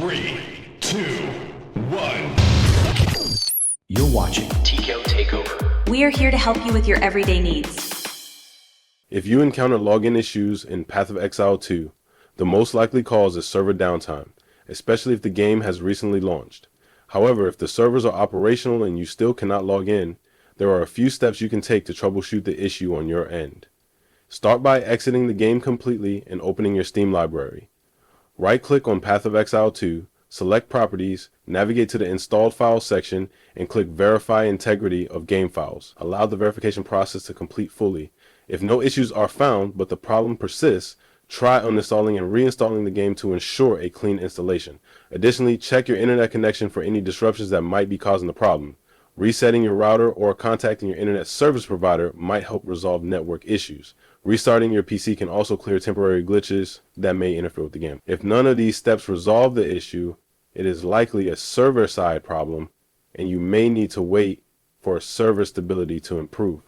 3, 2, 1. You're watching TKO Takeover. We are here to help you with your everyday needs. If you encounter login issues in Path of Exile 2, the most likely cause is server downtime, especially if the game has recently launched. However, if the servers are operational and you still cannot log in, there are a few steps you can take to troubleshoot the issue on your end. Start by exiting the game completely and opening your Steam library. Right-click on Path of Exile 2, select Properties, navigate to the Installed Files section, and click Verify Integrity of Game Files. Allow the verification process to complete fully. If no issues are found but the problem persists, try uninstalling and reinstalling the game to ensure a clean installation. Additionally, check your internet connection for any disruptions that might be causing the problem. Resetting your router or contacting your internet service provider might help resolve network issues. Restarting your PC can also clear temporary glitches that may interfere with the game. If none of these steps resolve the issue, it is likely a server-side problem, and you may need to wait for server stability to improve.